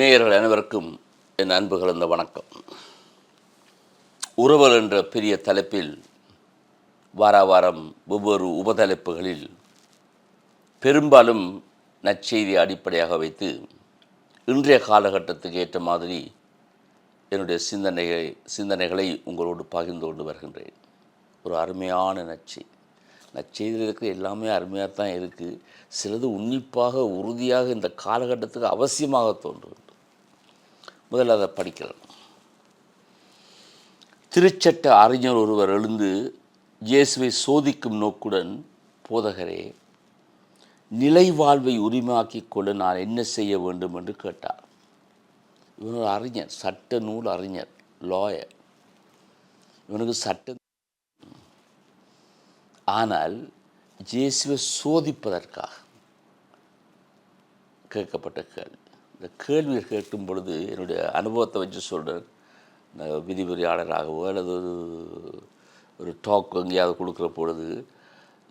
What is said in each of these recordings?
நேயர்கள் அனைவருக்கும் என் அன்பு கலந்த வணக்கம். உறவல் என்ற பெரிய தலைப்பில் வாரம் ஒவ்வொரு உபதலைப்புகளில் பெரும்பாலும் நற்செய்தியை அடிப்படையாக வைத்து இன்றைய காலகட்டத்துக்கு ஏற்ற மாதிரி என்னுடைய சிந்தனைகளை உங்களோடு பகிர்ந்து கொண்டு வருகின்றேன். ஒரு அருமையான நற்செய்தியில் இருக்கிற எல்லாமே அருமையாக தான் இருக்குது. சிலது உன்னிப்பாக உறுதியாக இந்த காலகட்டத்துக்கு அவசியமாக தோன்றுகிறது. முதல்ல அதை படிக்கிறேன். திருச்சட்ட அறிஞர் ஒருவர் எழுந்து இயேசுவை சோதிக்கும் நோக்குடன், போதகரே, நிலை வாழ்வை உரிமையாக்கிக் கொள்ள நான் என்ன செய்ய வேண்டும் என்று கேட்டார். இவன் ஒரு அறிஞர், சட்ட நூல் அறிஞர், லாயர். இவனுக்கு சட்ட, ஆனால் இயேசுவை சோதிப்பதற்காக கேட்கப்பட்ட கேள்வி. இந்த கேள்வியை கேட்கும் பொழுது என்னுடைய அனுபவத்தை வச்சு சொல்கிறேன். விதிமுறையாளராகவோ அல்லது ஒரு டாக் எங்கேயாவது கொடுக்குற பொழுது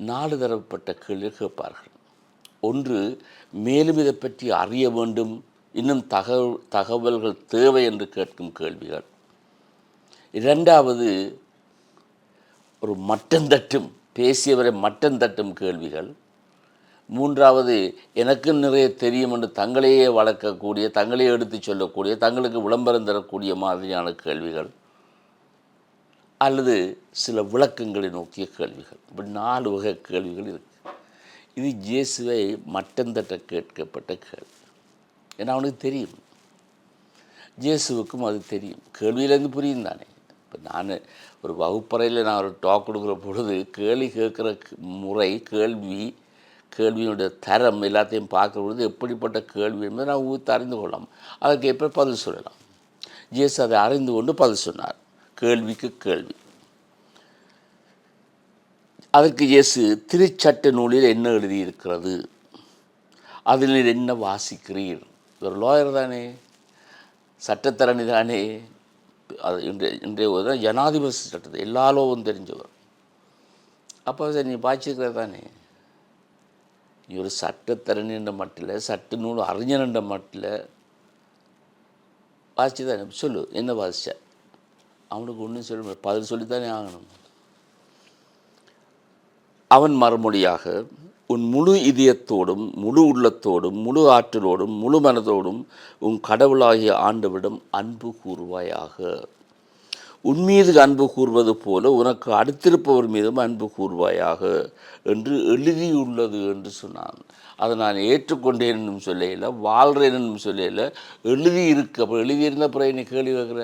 4 தரப்பட்ட கேள்வியை கேட்பார்கள். ஒன்று, மேலும் இதை பற்றி அறிய வேண்டும், இன்னும் தகவல்கள் தேவை என்று கேட்கும் கேள்விகள். இரண்டாவது, ஒரு மட்டம் தட்டும், பேசியவரை மட்டம் தட்டும் கேள்விகள். மூன்றாவது, எனக்கும் நிறைய தெரியும் என்று தங்களையே வளர்க்கக்கூடிய, தங்களையே எடுத்து சொல்லக்கூடிய, தங்களுக்கு விளம்பரம் தரக்கூடிய மாதிரியான கேள்விகள், அல்லது சில விளக்கங்களை நோக்கிய கேள்விகள். இப்படி 4 வகை கேள்விகள் இருக்குது. இது இயேசுவை மட்டம் தட்ட கேட்கப்பட்ட கேள்வி. ஏன்னா அவனுக்கு தெரியும், இயேசுவுக்கும் அது தெரியும். கேள்வியிலேருந்து புரியும் தானே. இப்போ நான் ஒரு வகுப்பறையில் நான் ஒரு டாக் கொடுக்குற பொழுது கேள்வி கேட்குற முறை, கேள்வியினுடைய தரம் எல்லாத்தையும் பார்க்குற பொழுது எப்படிப்பட்ட கேள்வி என்பதை நான் ஊற்றி அறிந்து கொள்ளலாம். அதற்கு எப்போ பதில் சொல்லலாம். இயேசு அதை அறிந்து கொண்டு பதில் சொன்னார், கேள்விக்கு கேள்வி. அதற்கு இயேசு, திருச்சட்ட நூலில் என்ன எழுதியிருக்கிறது, அதில் என்ன வாசிக்கிறீர்? ஒரு லாயர் தானே, சட்டத்தரணி தானே. அது இன்றைய ஜனாதிபதி சட்டத்தை எல்லா லோவும் தெரிஞ்சவர். அப்போ சார் நீ பாய்ச்சிருக்கிற தானே, நீ ஒரு சட்டத்தரணி என்ற மட்டில், சட்ட நூல் அறிஞர் என்ற மட்டில் வாசிச்சு தானே. சொல்லு, என்ன வாசிச்ச? அவனுக்கு ஒன்றும் சொல்ல, பதில் சொல்லித்தானே ஆகணும். அவன் மறுமொழியாக, உன் முழு இதயத்தோடும் முழு உள்ளத்தோடும் முழு ஆற்றலோடும் முழு மனதோடும் உன் கடவுளாகிய ஆண்டவரிடம் அன்பு கூறுவாயாக. உன்மீது அன்பு கூறுவது போல உனக்கு அடுத்திருப்பவர் மீதும் அன்பு கூறுவாயாக என்று எழுதியுள்ளது என்று சொன்னான். அதை நான் ஏற்றுக்கொண்டேன் என்னும் சொல்லையில், வாழ்கிறேன் என்னும் சொல்லையில், எழுதியிருக்கு. அப்போ எழுதியிருந்த அப்புறம் என்னை கேள்வி கேட்குற?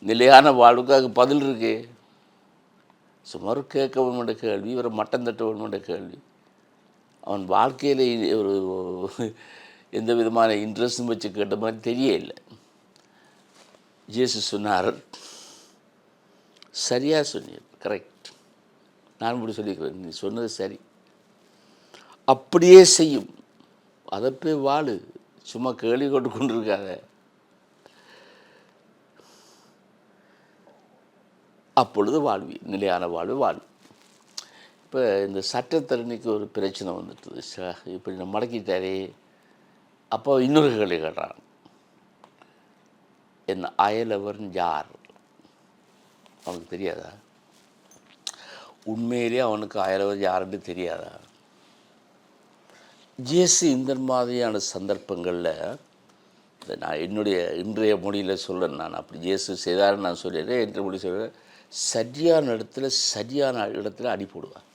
நிலையான வாழ்வுக்கு அதுக்கு பதில் இருக்கே. சுமார் கேட்க வேண்ட கேள்வி, இவரை மட்டம் தட்ட வேண்ட கேள்வி. அவன் வாழ்க்கையில் ஒரு எந்த விதமான இன்ட்ரெஸ்ட்டும் வச்சு கேட்ட மாதிரி தெரியல. இயேசு சொன்னார், சரியாக சொன்னீர், கரெக்ட், நான் இப்படி சொல்லிக்கிறேன், நீ சொன்னது சரி, அப்படியே செய்யும், அதை போய் வாழு, சும்மா கேள்வி கொண்டு இருக்காத. அப்பொழுது வாழ்வி, நிலையான வாழ்வு வாழ்வு. இப்போ இந்த சட்டத்தரணிக்கு ஒரு பிரச்சனை வந்துட்டுது. இப்படி நான் மடக்கிட்டாரே. அப்போ இன்னொரு கேள்வி கேட்டான், என் அயலவர் யார்? அவனுக்கு தெரியாதா? உண்மையிலே அவனுக்கு அயலவர் யாருன்னு தெரியாதா? இயேசு இந்த மாதிரியான சந்தர்ப்பங்களில், நான் என்னுடைய இன்றைய மொழியில் சொல்கிறேன், நான் அப்படி இயேசு செய்தாருன்னு நான் சொல்லிடுறேன். என்ற மொழி சொல்கிறேன், சரியான இடத்துல அடி போடுவார்.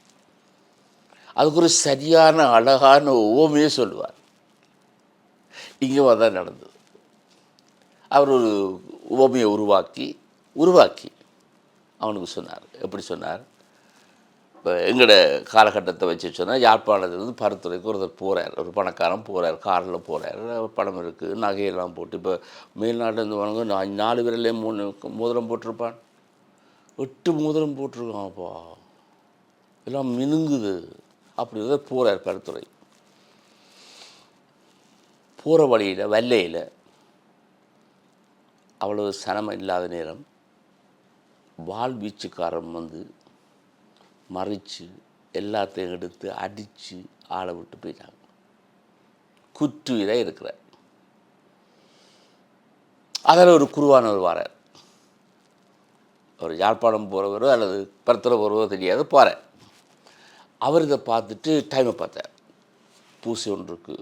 அதுக்கு ஒரு சரியான அழகான ஓமையே சொல்லுவார். இங்கே தான் நடந்தது. அவர் ஒரு உவமையை உருவாக்கி அவனுக்கு சொன்னார். எப்படி சொன்னார்? இப்போ எங்களோட காலகட்டத்தை வச்சு சொன்னால், யாழ்ப்பாணத்துலேருந்து பருத்துறைக்கு ஒருத்தர் போகிறார், ஒரு பணக்காரன் போகிறார், காரில் போகிறார், பணம் இருக்குது, நகையெல்லாம் போட்டு. இப்போ மேல்நாட்டிலேருந்து வாங்க 4 விரலே 3 மோதிரம் போட்டிருப்பான், 8 மோதிரம் போட்டிருக்கான்ப்பா, எல்லாம் மினுங்குது. அப்படி தான் போகிறார் பருத்துறை. போகிற வழியில் வெள்ளையில் அவ்வளவு சனமாக இல்லாத நேரம் வாள் வீச்சுக்காரன் வந்து மறித்து எல்லாத்தையும் எடுத்து அடித்து ஆளை விட்டு போயிட்டாங்க. குற்றுயிராக இருக்கிறார். அதில் ஒரு குருவானவர் வரார். ஒரு யாழ்ப்பாணம் போகிறவரோ அல்லது பருத்தரை போகிறவரோ தெரியாது, போகிறார். அவர் இதை பார்த்துட்டு டைமை பார்த்தார். பூசை ஒன்றுக்கு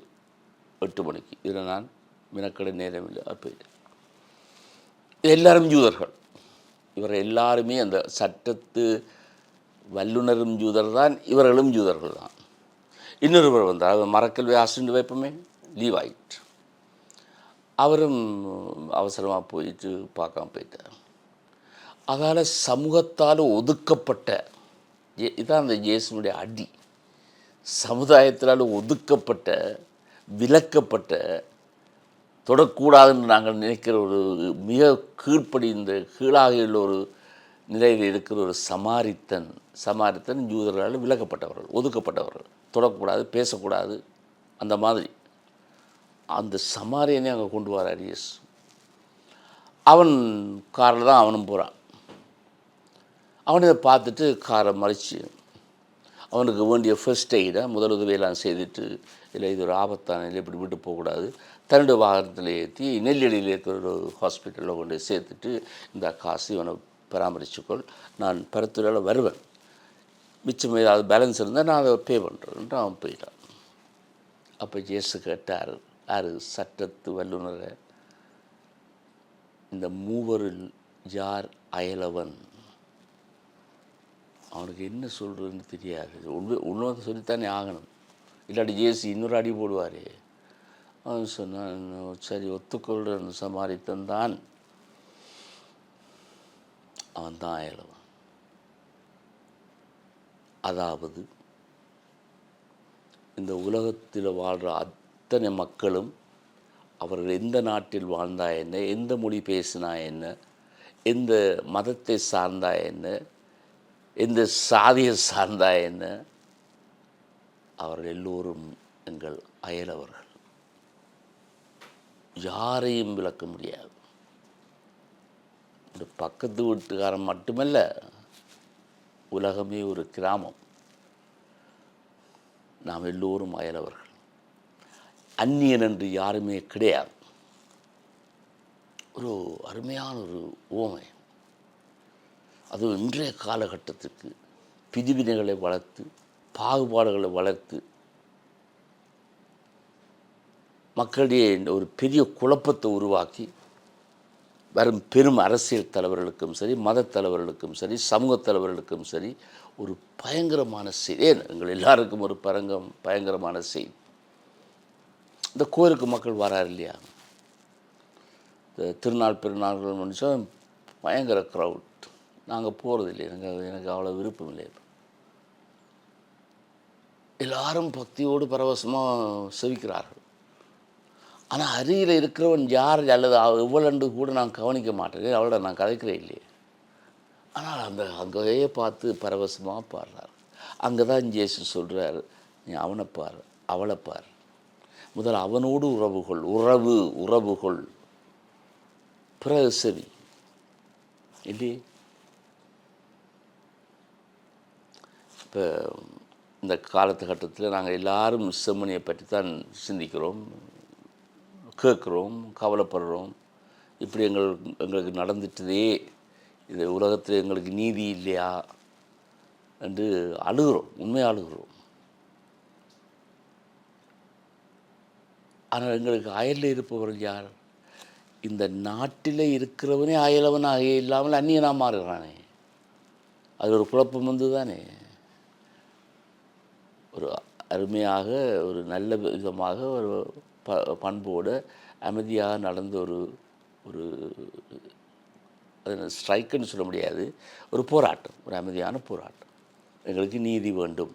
8 மணிக்கு. இதில் நான் மினக்கடை நேரம் இல்லை போயிட்டேன். எல்லாரும் யூதர்கள். இவர் எல்லாருமே அந்த சட்டத்து வல்லுநரும் யூதர் தான், இவர்களும் யூதர்கள் தான். இன்னொருவர் வந்தார், அவர் மரக்கல்வி ஆசிரியர் வைப்போமே, லீவாயிட். அவரும் அவசரமாக போயிட்டு பார்க்காம போயிட்டார். அதால் சமூகத்தால் ஒதுக்கப்பட்ட, இதுதான் அந்த இயேசுனுடைய அடி, சமுதாயத்தினால் ஒதுக்கப்பட்ட, விலக்கப்பட்ட, தொடக்கூடாதுன்னு நாங்கள் நினைக்கிற ஒரு மிக கீழ்ப்படிந்த கீழாக உள்ள ஒரு நிலையில் இருக்கிற ஒரு சமாரித்தன் யூதர்களால் விலக்கப்பட்டவர்கள், ஒதுக்கப்பட்டவர்கள், தொடக்கூடாது, பேசக்கூடாது, அந்த மாதிரி. அந்த சமாரியனே அங்கே கொண்டு வரார் இயேசு. அவன் காரில் தான் அவனும் போகிறான். அவனை இதை பார்த்துட்டு காரை மறித்து அவனுக்கு வேண்டிய ஃபர்ஸ்ட் எய்டை, முதலுதவியெல்லாம் செய்துட்டு, இல்லை இது ஒரு ஆபத்தான நிலை, இப்படி விட்டு போகக்கூடாது, தன்னுடைய வாகனத்தில் ஏற்றி நெல்லியடியில் இருக்கிற ஒரு ஹாஸ்பிட்டலில் கொண்டு சேர்த்துட்டு, இந்த காசு இவனை பராமரிச்சுக்கொள், நான் பருத்துறையில் வருவேன், மிச்சம் ஏதாவது பேலன்ஸ் இருந்தால் நான் அதை பே பண்ணுறேன்ட்டு அவன் போயிட்டான். அப்போ இயேசு கேட்டார், யார் சட்டத்து வல்லுநரை, இந்த மூவரில் யார் அயலவன்? அவனுக்கு என்ன சொல்கிறதுன்னு தெரியாது. உண்மை சொல்லித்தானே ஆகணும், இல்லாட்டி இயேசு இன்னொரு அடி போடுவார். அவன் சொன்னான், சரி ஒத்துக்கொள்கிற சமாரித்தன் தான், அவன் தான் அயலவன். அதாவது இந்த உலகத்தில் வாழ்கிற அத்தனை மக்களும் அவர்கள் எந்த நாட்டில் வாழ்ந்தா என்ன, எந்த மொழி பேசினா என்ன, எந்த மதத்தை சார்ந்தா என்ன, எந்த சாதியை சார்ந்தா என்ன, அவர்கள் எல்லோரும் எங்கள் அயலவர்கள். யாரையும் விளக்க முடியாது. இந்த பக்கத்து வீட்டுக்காரன் மட்டுமல்ல, உலகமே ஒரு கிராமம். நாம் எல்லோரும் அயலவர்கள். அந்நியன் என்று யாருமே கிடையாது. ஒரு அருமையான ஒரு உவமை. அது இன்றைய காலகட்டத்துக்கு பிரிவினைகளை வளர்த்து, பாகுபாடுகளை வளர்த்து, மக்களிடையே ஒரு பெரிய குழப்பத்தை உருவாக்கி வரும் பெரும் அரசியல் தலைவர்களுக்கும் சரி, மத தலைவர்களுக்கும் சரி, சமூக தலைவர்களுக்கும் சரி, ஒரு பயங்கரமான செய்தி. எங்கள் எல்லாருக்கும் ஒரு பயங்கரமான செய்தி. இந்த கோயிலுக்கு மக்கள் வராரு இல்லையா, இந்த திருநாள் பெருநாள்கள் முடிச்சா பயங்கர க்ரௌட். நாங்கள் போகிறது இல்லை, எனக்கு அவ்வளோ விருப்பம் இல்லை. எல்லாரும் பக்தியோடு பரவசமாக செவிக்கிறார்கள். ஆனால் அருகில் இருக்கிறவன் யார் அல்லது எவ்வளவு கூட நான் கவனிக்க மாட்டேன், அவளோட நான் கதைக்கிறேன் இல்லையே. ஆனால் அங்கேயே பார்த்து பரவசமாக பாடுறார். அங்கே தான் இயேசு சொல்கிறார், நீ அவனை பார், அவளை பார், முதல் அவனோடு உறவுகள் பிறகு செவி இல்லையே. இப்போ இந்த காலத்துக்கட்டத்தில் நாங்கள் எல்லாரும் செம்மணியை பற்றி தான் சிந்திக்கிறோம், கேட்குறோம், கவலைப்படுறோம். இப்படி எங்களுக்கு நடந்துட்டதே, இந்த உலகத்தில் எங்களுக்கு நீதி இல்லையா என்று அழுகிறோம், உண்மையாக அழுகிறோம். ஆனால் எங்களுக்கு அயலில் இருப்பவர்கள் யார்? இந்த நாட்டில் இருக்கிறவனே அயலவனாக இல்லாமல் அந்நியனாக மாறுகிறானே. அது ஒரு குழப்பம் வந்து தானே. ஒரு அருமையாக, ஒரு நல்ல விதமாக, ஒரு பண்போடு அமைதியாக நடந்த ஒரு அது ஸ்ட்ரைக்குன்னு சொல்ல முடியாது, ஒரு போராட்டம், ஒரு அமைதியான போராட்டம். எங்களுக்கு நீதி வேண்டும்.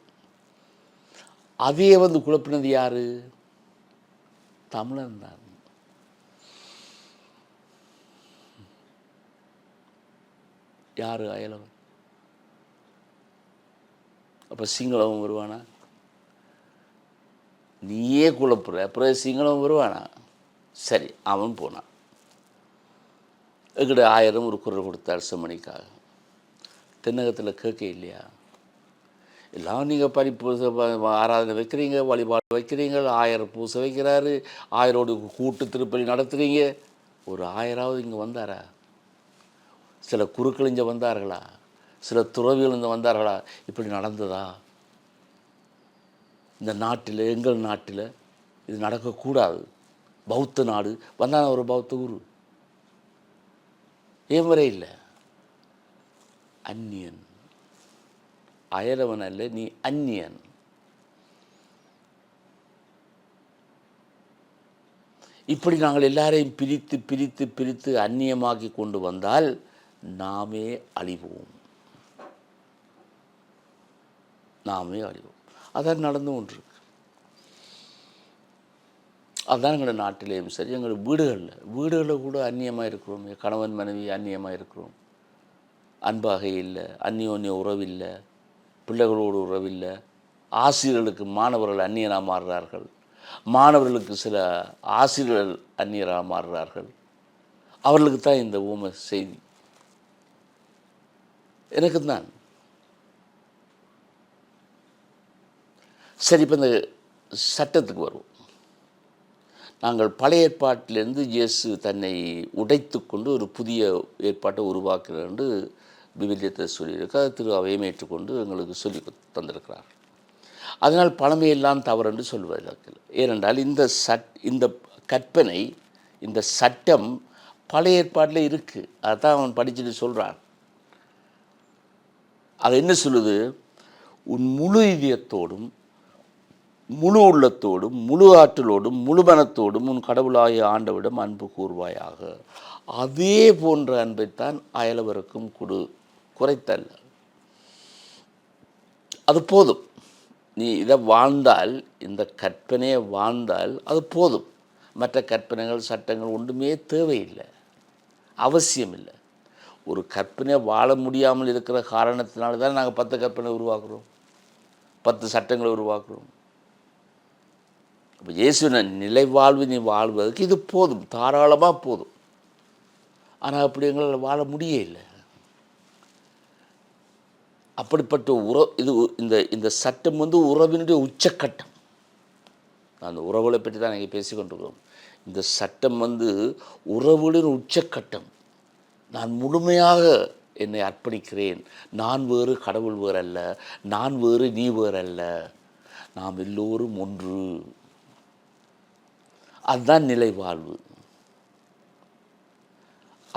அதையே குழப்பினது யார்? தமிழன் தான். யார் அயலவன்? அப்போ சிங்களவன் வருவானா? நீயே குழப்புற, அப்புறம் சிங்களவன் வருவானா? சரி, அவன் போனான். எங்கிட்ட 1000 ஒரு குரல் கொடுத்தார் செம்மணிக்காக. தென்னகத்தில் கேட்க இல்லையா? எல்லாம் நீங்கள் பறிப்பூசை ஆராதனை வைக்கிறீங்க, வழிபாடு வைக்கிறீங்க, 1000 பூசை வைக்கிறாரு, 1000 கூட்டு திருப்பலி நடத்துகிறீங்க. ஒரு 1000 இங்கே வந்தாரா? சில குருக்கள் இங்கே வந்தார்களா? சில துறவிகள் இங்கே வந்தார்களா? இப்படி நடந்ததா? இந்த நாட்டில், எங்கள் நாட்டில் இது நடக்கக்கூடாது. பௌத்த நாடு வந்தான ஒரு பௌத்த குரு ஏன் வரை இல்லை? அந்நியன், அயலவன் அல்ல, நீ அந்நியன். இப்படி நாங்கள் எல்லாரையும் பிரித்து பிரித்து பிரித்து அந்நியமாக்கி கொண்டு வந்தால் நாமே அழிவோம். அதான் நடந்து கொண்டிருக்கு. அதுதான் எங்களோட நாட்டிலேயும் சரி, எங்களோட வீடுகளில் கூட அந்நியமாக இருக்கிறோம். கணவன் மனைவி அந்நியமாக இருக்கிறோம். அன்பாக இல்லை, அந்நியோன்ய உறவில்லை, பிள்ளைகளோடு உறவில்லை. ஆசிரியர்களுக்கு மாணவர்கள் அந்நியராக மாறுறார்கள், மாணவர்களுக்கு சில ஆசிரியர்கள் அந்நியராக மாறுறார்கள். அவர்களுக்கு தான் இந்த ஊமை செய்தி. எனக்கு தான். சரி, இப்போ இந்த சட்டத்துக்கு வருவோம். நாங்கள் பழைய ஏற்பாட்டிலேருந்து இயேசு தன்னை உடைத்து கொண்டு ஒரு புதிய ஏற்பாட்டை உருவாக்குகிறார் என்று விவிலியத்தை சொல்லியிருக்கார். திரு அவையும் ஏற்றுக்கொண்டு எங்களுக்கு சொல்லி தந்திருக்கிறார். அதனால் பழமையெல்லாம் தவறு என்று சொல்வதற்கு. ஏனென்றால் இந்த கற்பனை, இந்த சட்டம் பழைய ஏற்பாட்டில் இருக்குது. அதான் அவன் படிச்சுட்டு சொல்கிறான். அது என்ன சொல்லுது? உன் முழு இதயத்தோடும், முழு உள்ளத்தோடும், முழு ஆற்றலோடும், முழு மனத்தோடும் உன் கடவுளாகிய ஆண்டவிடம் அன்பு கூர்வாயாக. அதே போன்ற அன்பைத்தான் அயலவருக்கும் கொடு, குறைத்தல்ல. அது போதும். நீ இதை வாழ்ந்தால், இந்த கற்பனையை வாழ்ந்தால் அது போதும். மற்ற கற்பனைகள், சட்டங்கள் ஒன்றுமே தேவையில்லை, அவசியம் இல்லை. ஒரு கற்பனை வாழ முடியாமல் இருக்கிற காரணத்தினால தான் நாங்கள் 10 கற்பனை உருவாக்குறோம், 10 சட்டங்களை உருவாக்குறோம். இப்போ இயேசுவின் நிலை வாழ்வு நீ வாழ்வதற்கு இது போதும், தாராளமாக போதும். ஆனால் அப்படி எங்களால் வாழ முடியலை. அப்படிப்பட்ட இந்த சட்டம் உறவினுடைய உச்சக்கட்டம். அந்த உறவுகளை பற்றி தான் நீங்கள் பேசிக்கொண்டிருக்கிறோம். இந்த சட்டம் உறவுகளின் உச்சக்கட்டம். நான் முழுமையாக என்னை அர்ப்பணிக்கிறேன். நான் வேறு, கடவுள் வேறு அல்ல. நான் வேறு, நீ வேறு அல்ல. நாம் எல்லோரும் ஒன்று. அதுதான் நிலை வாழ்வு.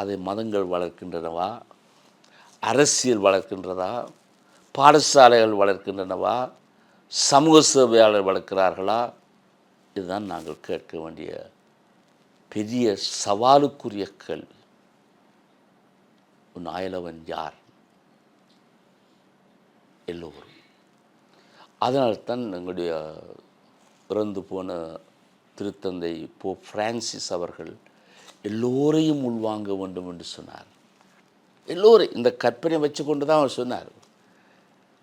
அதை மதங்கள் வளர்க்கின்றனவா? அரசியல் வளர்க்கின்றதா? பாடசாலைகள் வளர்க்கின்றனவா? சமூக சேவையாளர் வளர்க்கிறார்களா? இதுதான் நாங்கள் கேட்க வேண்டிய பெரிய சவாலுக்குரிய கேள்வி. உன் அயலவன் யார்? எல்லோரும். அதனால்தான் எங்களுடைய இறந்து போன திருத்தந்தை போப் பிரான்சிஸ் அவர்கள் எல்லோரையும் உள்வாங்க வேண்டும் என்று சொன்னார். எல்லோரையும் இந்த கற்பனை வச்சு கொண்டு தான் அவர் சொன்னார்.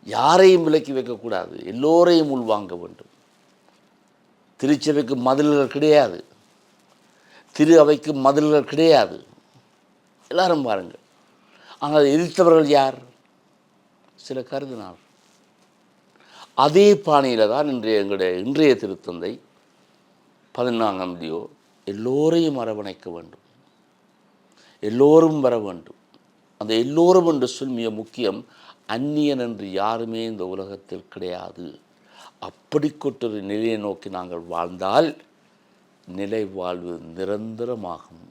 யாரையும் விலக்கி வைக்கக்கூடாது, எல்லோரையும் உள்வாங்க வேண்டும். திருச்சபைக்கு மதில்கள் கிடையாது, திரு அவைக்கு மதில்கள் கிடையாது. எல்லாரும் பாருங்கள். ஆனால் எதிர்த்தவர்கள் யார்? சில கருதினார். அதே பாணியில் தான் இன்றைய திருத்தந்தை 14ஆம் லியோ எல்லோரையும் அரவணைக்க வேண்டும், எல்லோரும் வர வேண்டும். அந்த எல்லோரும் என்று சொல் மிக முக்கியம். அந்நியன் என்று யாருமே இந்த உலகத்தில் கிடையாது. அப்படிக்கொட்டொரு நிலையை நோக்கி நாங்கள் வாழ்ந்தால் நிலை வாழ்வு நிரந்தரமாகும்.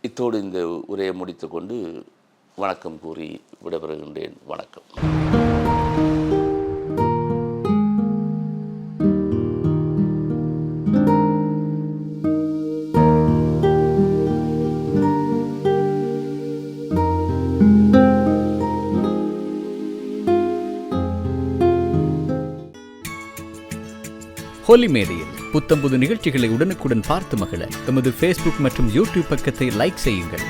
இத்தோடு இந்த உரையை முடித்துக்கொண்டு வணக்கம் கூறி விடைபெறுகின்றேன். வணக்கம். ஹோலி மேடையில் புத்தம்புது நிகழ்ச்சிகளை உடனுக்குடன் பார்த்து மகிழ எமது ஃபேஸ்புக் மற்றும் யூடியூப் பக்கத்தை லைக் செய்யுங்கள்.